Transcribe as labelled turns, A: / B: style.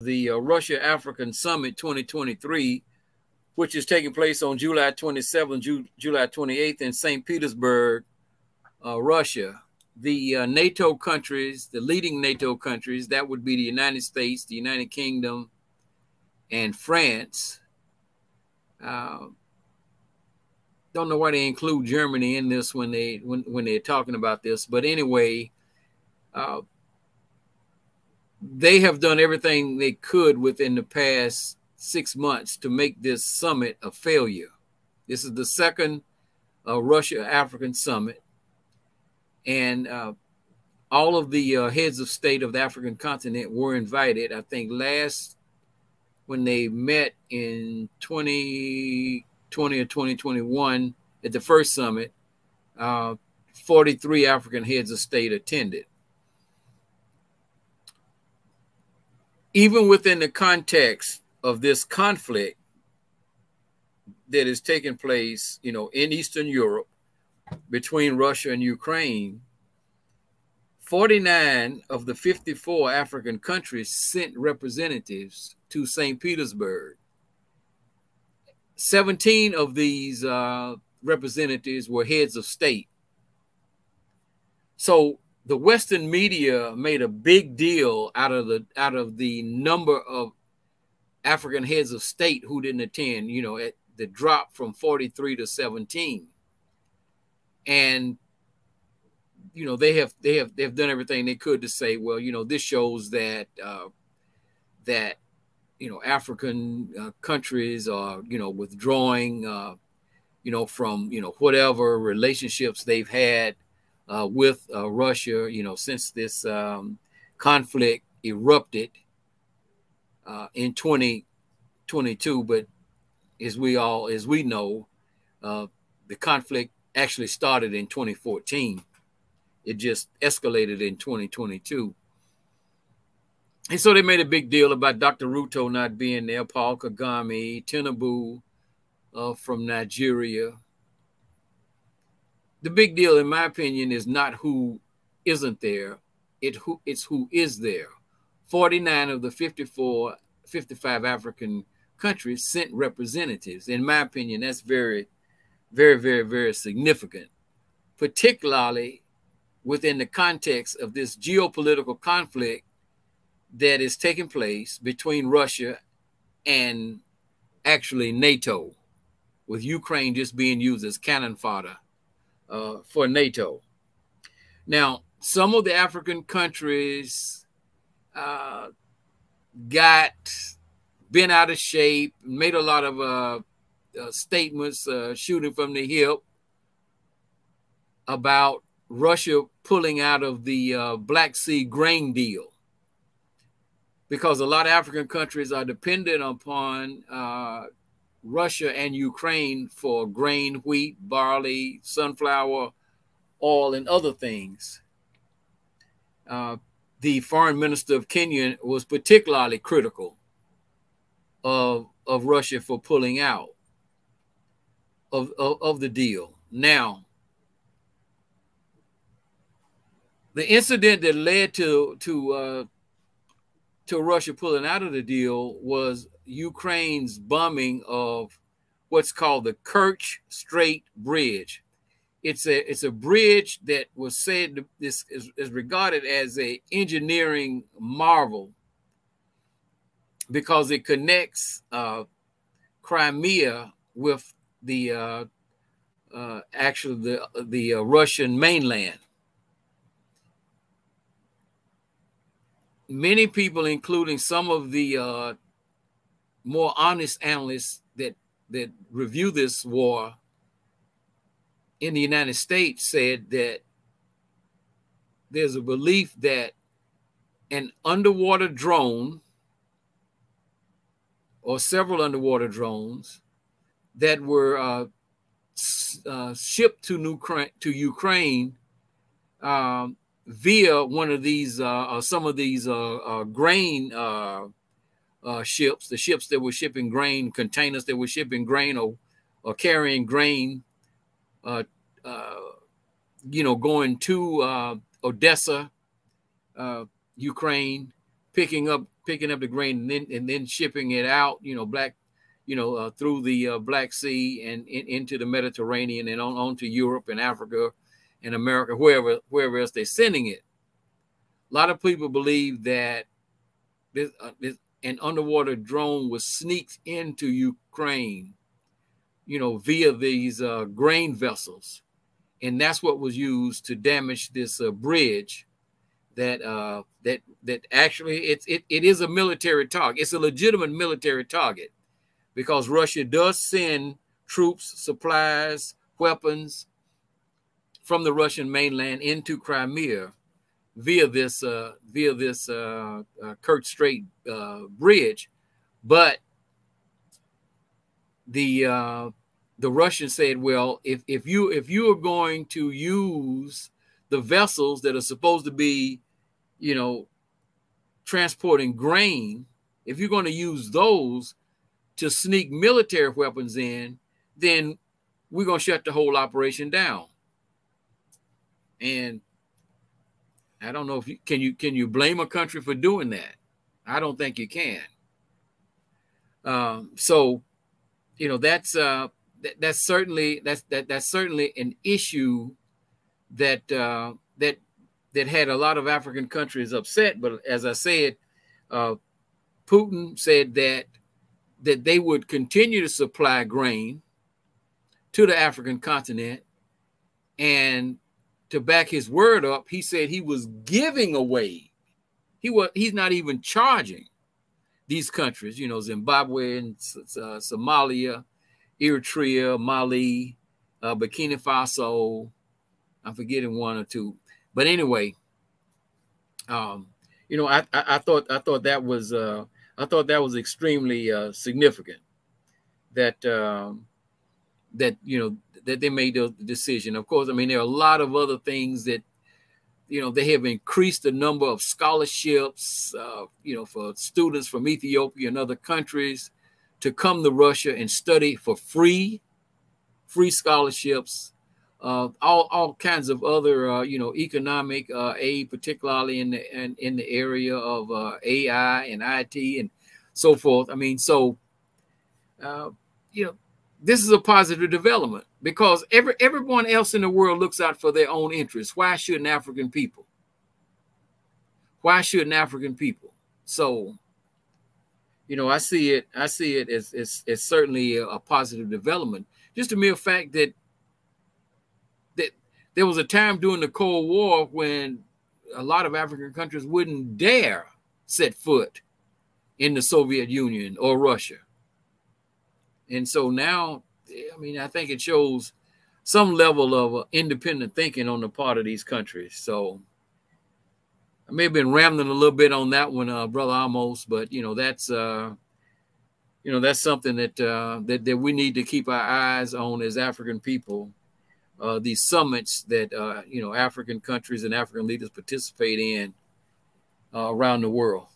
A: the Russia-African Summit 2023, which is taking place on July 27th, July 28th in St. Petersburg, Russia. The NATO countries, the leading NATO countries, that would be the United States, the United Kingdom, and France. Don't know why they include Germany in this when they're talking about this, but anyway, they have done everything they could within the past 6 months to make this summit a failure. This is the second Russia-African summit, and all of the heads of state of the African continent were invited. I think when they met in 2020 or 2021 at the first summit, 43 African heads of state attended. Even within the context of this conflict that is taking place, in Eastern Europe between Russia and Ukraine, 49 of the 54 African countries sent representatives to St. Petersburg. 17 of these representatives were heads of state. So the Western media made a big deal out of the number of African heads of state who didn't attend, at the drop from 43 to 17. And they have done everything they could to say, well, this shows that African countries are withdrawing from whatever relationships they've had with Russia since this conflict erupted in 2022. But as we know, the conflict actually started in 2014. It just escalated in 2022. And so they made a big deal about Dr. Ruto not being there, Paul Kagame, Tinubu from Nigeria. The big deal, in my opinion, is not who isn't there. It's who is there. 49 of the 55 African countries sent representatives. In my opinion, that's very, very, very, very significant, particularly within the context of this geopolitical conflict that is taking place between Russia and actually NATO, with Ukraine just being used as cannon fodder for NATO. Now, some of the African countries bent out of shape, made a lot of statements shooting from the hip about Russia pulling out of the Black Sea grain deal, because a lot of African countries are dependent upon Russia and Ukraine for grain, wheat, barley, sunflower oil, and other things. The foreign minister of Kenya was particularly critical of Russia for pulling out of the deal. Now, the incident that led to Russia pulling out of the deal was Ukraine's bombing of what's called the Kerch Strait Bridge. It's a bridge that was said this is regarded as an engineering marvel because it connects Crimea with the Russian mainland. Many people, including some of the more honest analysts that review this war in the United States, said that there's a belief that an underwater drone or several underwater drones that were shipped to Ukraine via one of these, some of these grain ships, the ships that were shipping grain, containers that were shipping grain or carrying grain, going to Odessa, Ukraine, picking up picking up the grain and then shipping it out, through the Black Sea and into the Mediterranean and on to Europe and Africa and America, wherever else they're sending it. A lot of people believe that an underwater drone was sneaked into Ukraine, via these grain vessels, and that's what was used to damage this bridge. That actually it is a military target. It's a legitimate military target because Russia does send troops, supplies, weapons from the Russian mainland into Crimea via this Kerch Strait bridge, but the Russians said, well, if you are going to use the vessels that are supposed to be, transporting grain, if you're going to use those to sneak military weapons in, then we're going to shut the whole operation down. And I don't know if can you blame a country for doing that? I don't think you can. So, that's certainly an issue that had a lot of African countries upset. But as I said, Putin said that they would continue to supply grain to the African continent, and to back his word up, he said he was giving away. He's not even charging these countries, Zimbabwe and Somalia, Eritrea, Mali, Burkina Faso. I'm forgetting one or two, but anyway, I thought that was extremely significant that they made the decision. Of course, I mean, there are a lot of other things that, they have increased the number of scholarships, for students from Ethiopia and other countries to come to Russia and study for free scholarships, all kinds of other, economic aid, particularly in the area of AI and IT and so forth. I mean, so, this is a positive development because everyone else in the world looks out for their own interests. Why shouldn't African people? Why shouldn't African people? So, I see it as certainly a positive development. Just the mere fact that there was a time during the Cold War when a lot of African countries wouldn't dare set foot in the Soviet Union or Russia. And so now, I mean, I think it shows some level of independent thinking on the part of these countries. So I may have been rambling a little bit on that one, Brother Amos, but that's something that we need to keep our eyes on as African people. These summits that African countries and African leaders participate in around the world.